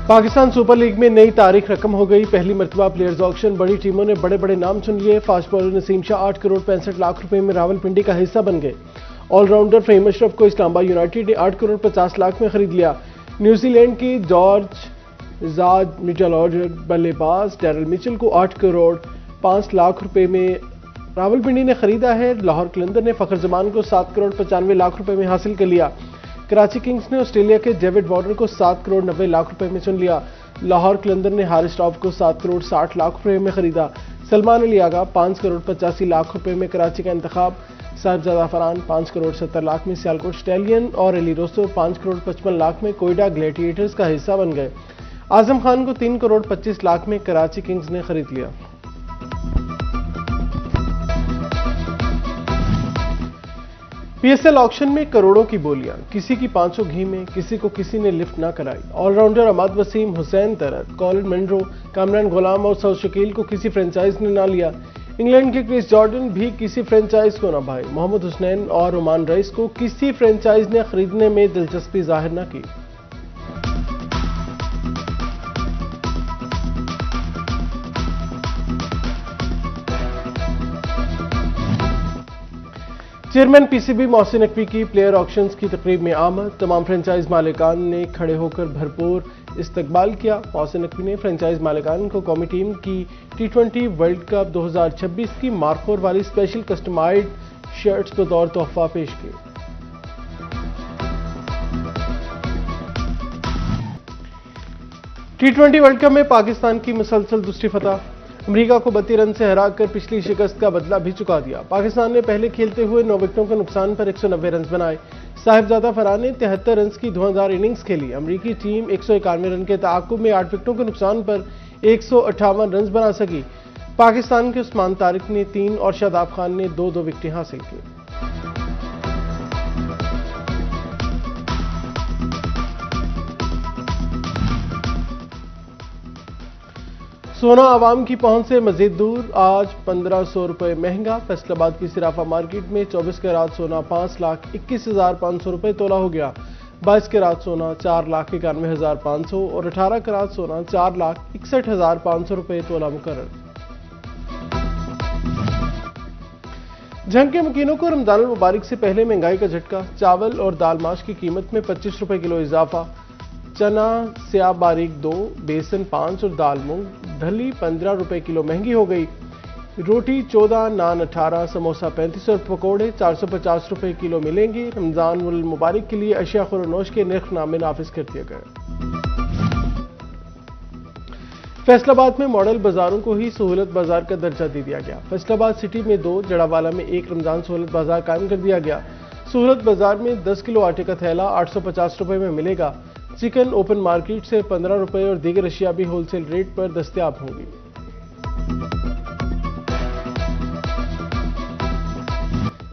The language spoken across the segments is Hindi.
पाकिस्तान सुपर लीग में नई तारीख रकम हो गई। पहली मरतबा प्लेयर्स ऑक्शन, बड़ी टीमों ने बड़े बड़े नाम चुन लिए। फास्ट बॉलर नसीम शाह 8 करोड़ 65 लाख रुपए में रावलपिंडी का हिस्सा बन गए। ऑलराउंडर फहीम अशरफ को इस्लामाबाद यूनाइटेड ने 8 करोड़ 50 लाख में खरीद लिया। न्यूजीलैंड की जॉर्ज जाद मिचेल ऑर्डर बल्लेबाज डैरल मिचेल को 8 करोड़ 5 लाख रुपए में रावलपिंडी ने खरीदा है। लाहौर कलंदर ने फखर जमान को 7 करोड़ 95 लाख रुपए में हासिल कर लिया। कराची किंग्स ने ऑस्ट्रेलिया के डेविड वार्नर को 7 करोड़ 90 लाख रुपए में चुन लिया। लाहौर कलंदर ने हारिस राउफ को 7 करोड़ 60 लाख रुपए में खरीदा। सलमान अली आगा 5 करोड़ 85 लाख रुपए में कराची का इंतखाब। साहिबजादा फरहान 5 करोड़ 70 लाख में सियालकोट स्टैलियन और अली रोस्तो 5 करोड़ 55 लाख में कोयडा ग्लैडिएटर्स का हिस्सा बन गए। आजम खान को 3 करोड़ 25 लाख में कराची किंग्स ने खरीद लिया। पीएसएल ऑक्शन में करोड़ों की बोलियां, किसी की 500 घी में, किसी को किसी ने लिफ्ट ना कराई। ऑलराउंडर अमाद वसीम, हुसैन तरत, कॉलिन मंड्रो, कामरान गुलाम और सऊद शकील को किसी फ्रेंचाइज ने ना लिया। इंग्लैंड के क्रिस जॉर्डन भी किसी फ्रेंचाइज को ना भाई। मोहम्मद हुसनैन और ओमान रईस को किसी फ्रेंचाइज ने खरीदने में दिलचस्पी जाहिर न की। चेयरमैन पीसीबी मोहसिन नकवी की प्लेयर ऑक्शंस की तकरीब में आमद। तमाम फ्रेंचाइज मालिकान ने खड़े होकर भरपूर इस्तकबाल किया। मोहसिन नकवी ने फ्रेंचाइज मालिकान को कौमी टीम की T20 वर्ल्ड कप 2026 की मार्कोर वाली स्पेशल कस्टमाइज्ड शर्ट्स बतौर तोहफा पेश की। T20 वर्ल्ड कप में पाकिस्तान की मुसलसल दूसरी फतह। अमेरिका को 32 रन से हराकर पिछली शिकस्त का बदला भी चुका दिया। पाकिस्तान ने पहले खेलते हुए 9 विकेटों के नुकसान पर 190 रन बनाए। साहिबजादा फरहान ने 73 रन की धुआंधार इनिंग्स खेली। अमेरिकी टीम 191 रन के ताकुब में 8 विकेटों के नुकसान पर 158 रन बना सकी। पाकिस्तान के उस्मान तारिक ने 3 और शादाब खान ने 2-2 विकेटें हासिल की। सोना आवाम की पहुंच से मजीद दूर, आज 1500 रुपए महंगा। फैसलाबाद की सिराफा मार्केट में 24 कैरात सोना 5,21,500 रुपए तोला हो गया। 22 कैरात सोना 4,91,500 और 18 कैरात सोना 4,61,500 रुपए तोला मुकर्रर। जंग के मकीनों को रमजानुल मुबारक से पहले महंगाई का झटका। चावल और दाल माश की कीमत में 25 रुपए किलो इजाफा। चना स्याह बारीक 2, बेसन 5 और दाल मूंग ढली 15 रुपए किलो महंगी हो गई। रोटी 14, नान 18, समोसा 35 और पकौड़े 450 रुपए किलो मिलेंगे। रमजान उल मुबारक के लिए अशिया खुरनोश के नर्खनामे नाफिज कर दिए गए। फैसलाबाद में मॉडल बाजारों को ही सहूलत बाजार का दर्जा दे दिया गया। फैसलाबाद सिटी में 2, जड़ावाला में 1 रमजान सहूलत बाजार कायम कर दिया गया। सहूलत बाजार में 10 किलो आटे का थैला 850 रुपए में मिलेगा। चिकन ओपन मार्केट से 15 रुपए और दीगर अशिया भी होलसेल रेट पर दस्तयाब होंगी।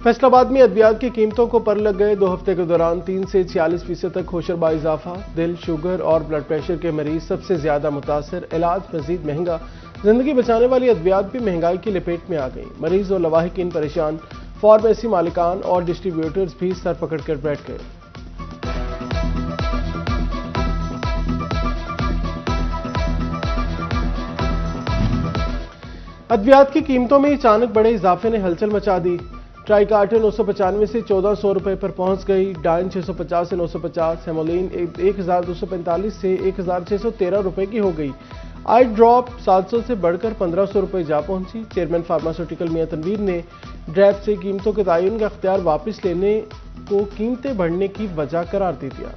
फैसलाबाद में अद्वियात की कीमतों को पर लग गए। 2 हफ्ते के दौरान 3 से 46% तक होशरबा इजाफा। दिल, शुगर और ब्लड प्रेशर के मरीज सबसे ज्यादा मुतासर। इलाज मजीद महंगा। जिंदगी बचाने वाली अद्वियात भी महंगाई की लपेट में आ गई। मरीज और लवाहिकीन परेशान। फार्मेसी मालिकान और डिस्ट्रीब्यूटर्स भी सर पकड़ कर बैठ गए। अद्वियात की कीमतों में अचानक बड़े इजाफे ने हलचल मचा दी। ट्राइकार्टन 995 से 1400 रुपए पर पहुंच गई। डाइन 650 से 950, हेमोलिन 1245 से 1613 रुपए की हो गई। आई ड्रॉप 700 से बढ़कर 1500 रुपए जा पहुंची। चेयरमैन फार्मास्यूटिकल मियां तनवीर ने ड्रैप से कीमतों के तयन का अख्तियार वापस लेने को कीमतें बढ़ने की वजह करार दे दिया।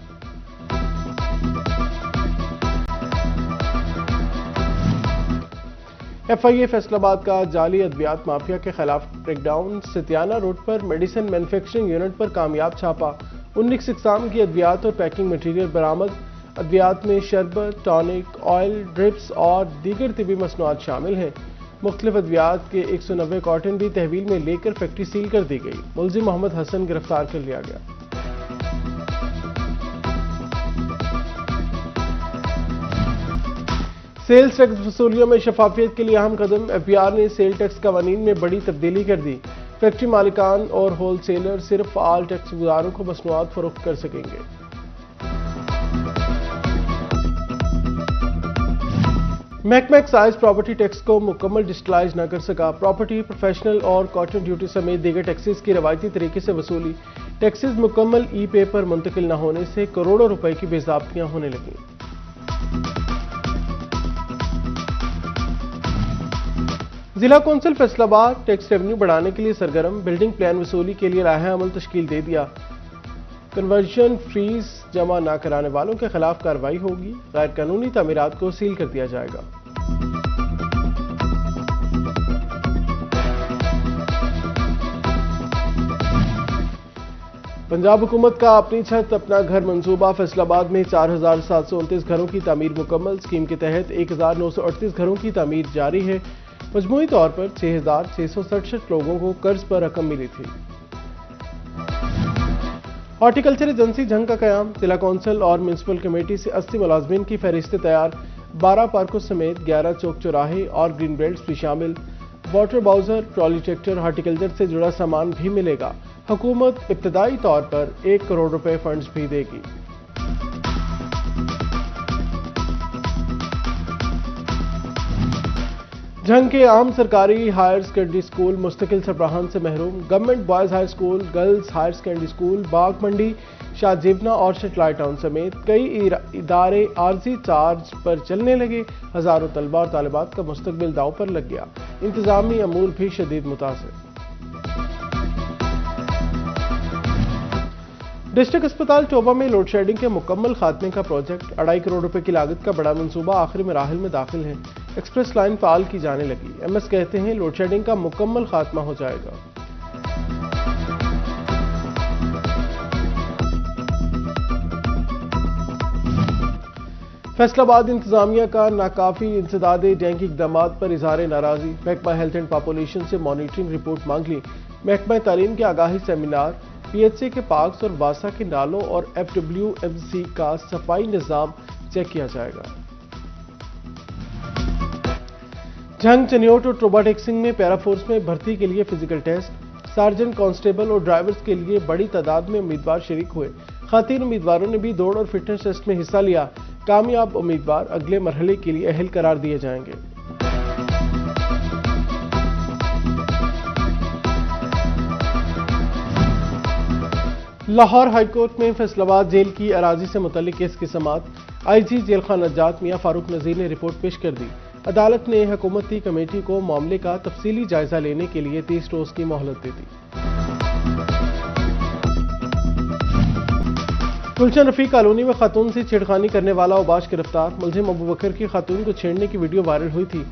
FIA फैसलाबाद का जाली अद्वियात माफिया के खिलाफ ब्रेकडाउन। सतियाना रोड पर मेडिसिन मैन्युफैक्चरिंग यूनिट पर कामयाब छापा। 19 इकसाम की अद्वियात और पैकिंग मटीरियल बरामद। अद्वियात में शरबत, टॉनिक, ऑयल, ड्रिप्स और दीगर तिबी मसनूआत शामिल हैं। मुख्तलिफ अद्वियात के 190 कॉटन भी तहवील में लेकर फैक्ट्री सील कर दी गई। मुलजिम मोहम्मद हसन गिरफ्तार कर लिया गया। सेल्स टैक्स वसूलियों में शफाफियत के लिए अहम कदम। FBR ने सेल टैक्स कवानीन में बड़ी तब्दीली कर दी। फैक्ट्री मालिकान और होलसेलर सिर्फ आल टैक्स गुजारों को मसनूआत फरोख्त कर सकेंगे। महकमा एक्साइज प्रॉपर्टी टैक्स को मुकम्मल डिजिटलाइज न कर सका। प्रॉपर्टी, प्रोफेशनल और कॉटन ड्यूटी समेत दीगर टैक्सेस की रवायती तरीके से वसूली। टैक्सेस मुकम्मल ई पे पर मुंतकिल न होने से करोड़ों रुपए की बेज़ाब्तियां होने लगीं। जिला कौंसिल फैसलाबाद टैक्स रेवेन्यू बढ़ाने के लिए सरगर्म। बिल्डिंग प्लान वसूली के लिए राह अमल तश्कील दे दिया। कन्वर्जन फीस जमा न कराने वालों के खिलाफ कार्रवाई होगी। गैर कानूनी तामीरात को सील कर दिया जाएगा। पंजाब हुकूमत का अपनी छत अपना घर मंसूबा। फैसलाबाद में 4729 घरों की तामीर मुकम्मल। स्कीम के तहत 1938 घरों की तामीर जारी है। मजमूई तौर पर 6667 लोगों को कर्ज पर रकम मिली थी। हॉर्टिकल्चर एजेंसी झंग का कयाम। जिला कौंसिल और म्यूनसिपल कमेटी से 80 मुलाजमीन की फहरिस्त तैयार। 12 पार्कों समेत 11 चौक चौराहे और ग्रीन बेल्ट भी शामिल। Water bowser, trolley tractor, horticulture से जुड़ा सामान भी मिलेगा। हुकूमत इब्तदाई तौर पर 1 करोड़ रुपए फंड्स भी देगी। झंग के आम सरकारी हायर सेकेंडरी स्कूल मुस्तकिल सरबराहान से महरूम। Government boys high school, girls higher secondary school, Bagh Mandi, शाहजीबना और शटलाई टाउन समेत कई इदारे आर्जी चार्ज पर चलने लगे। हजारों तलबा और तालिबात का मुस्तकबिल दांव पर लग गया। इंतजामी अमूर भी शदीद मुतासिर। डिस्ट्रिक्ट अस्पताल टोबा में लोड शेडिंग के मुकम्मल खात्मे का प्रोजेक्ट। 2.5 करोड़ रुपए की लागत का बड़ा मंसूबा आखिरी मराहिल में दाखिल है। एक्सप्रेस लाइन फाल की जाने लगी। एमएस कहते हैं लोड शेडिंग का मुकम्मल खात्मा हो जाएगा। फैसलाबाद इंतजामिया का नाकाफी इंसदाद डैंग इकदामात पर इजहार नाराजगी। महकमा हेल्थ एंड पॉपुलेशन से मॉनिटरिंग रिपोर्ट मांग ली। महकमा तालीम के आगाही सेमिनार। पीएचसी के पार्क्स और वासा के नालों और FWMC का सफाई निजाम चेक किया जाएगा। झंग, चनियोट और ट्रोबा टेक्सिंग में पैराफोर्स में भर्ती के लिए फिजिकल टेस्ट। सार्जेंट, कांस्टेबल और ड्राइवर्स के लिए बड़ी तादाद में उम्मीदवार शरीक हुए। खातीन उम्मीदवारों ने भी दौड़ और फिटनेस टेस्ट में हिस्सा लिया। कामयाब उम्मीदवार अगले मरहले के लिए अहल करार दिए जाएंगे। लाहौर हाईकोर्ट में फैसलाबाद जेल की अराजी से मुतल्लिक केस की समाअत। IG जेल खान नजात मियां फारूक नजीर ने रिपोर्ट पेश कर दी। अदालत ने हुकूमती कमेटी को मामले का तफसीली जायजा लेने के लिए 30 रोज की मोहलत दे दी। गुलशन रफीक कॉलोनी में खातून से छेड़खानी करने वाला औबाश गिरफ्तार। मुलजिम अबू बकर की खातून को छेड़ने की वीडियो वायरल हुई थी।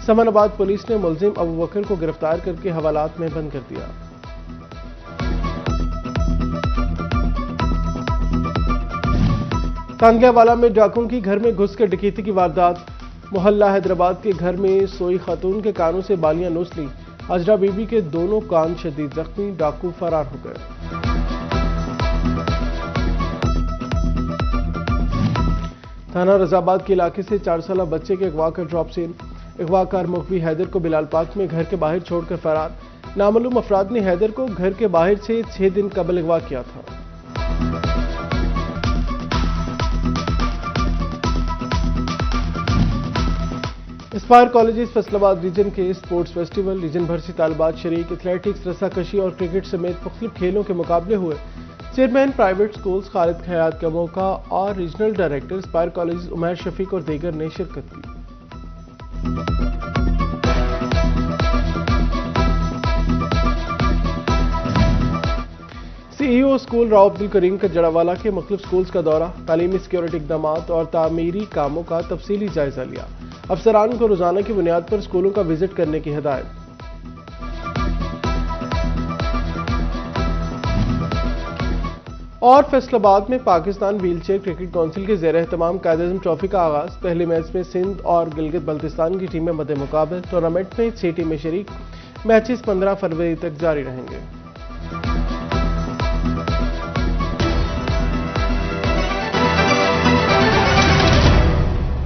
समानाबाद पुलिस ने मुलजिम अबू बकर को गिरफ्तार करके हवालात में बंद कर दिया। तांगियावाला में डाकुओं की घर में घुस कर डकैती की वारदात। मोहल्ला हैदराबाद के घर में सोई खातून के कानों से बालियां नोच ली। हजरा बीबी के दोनों कान शदीद जख्मी। डाकू फरार हो गए। थाना रजाबाद के इलाके से 4 साल बच्चे के अगवा का ड्रॉप सीन। अगवाकार मुखबी हैदर को बिलाल पार्क में घर के बाहर छोड़कर फरार। नामालूम अफराद ने हैदर को घर के बाहर से 6 दिन कबल अगवा किया था। एस्पायर कॉलेजेस फैसलाबाद रीजन के स्पोर्ट्स फेस्टिवल। रीजन भर से तालिबात शरीक। एथलेटिक्स, रस्साकशी और क्रिकेट समेत मुख्तलिफ खेलों के मुकाबले हुए। Chairman private schools Khalid Khayat का मौका और regional director Aspire college Umair Shafiq और दीगर ने शिरकत की। CEO स्कूल राव अब्दुल करीम का जड़ावाला के मुख्तलिफ स्कूल्स का दौरा। तालीमी सिक्योरिटी इक़दामात और तामीरी कामों का तफसीली जायजा लिया। अफसरान को रोजाना की बुनियाद पर स्कूलों का विजिट करने की हिदायत। और फैसलाबाद में पाकिस्तान व्हीलचेयर क्रिकेट काउंसिल के ज़ेर एहतमाम कायद-ए-आज़म ट्रॉफी का आगाज। पहले मैच में सिंध और गिलगित बल्तिस्तान की टीमें मद्दे मुकाबले। टूर्नामेंट में 6 टीमें शरीक। मैचेस 15 फरवरी तक जारी रहेंगे।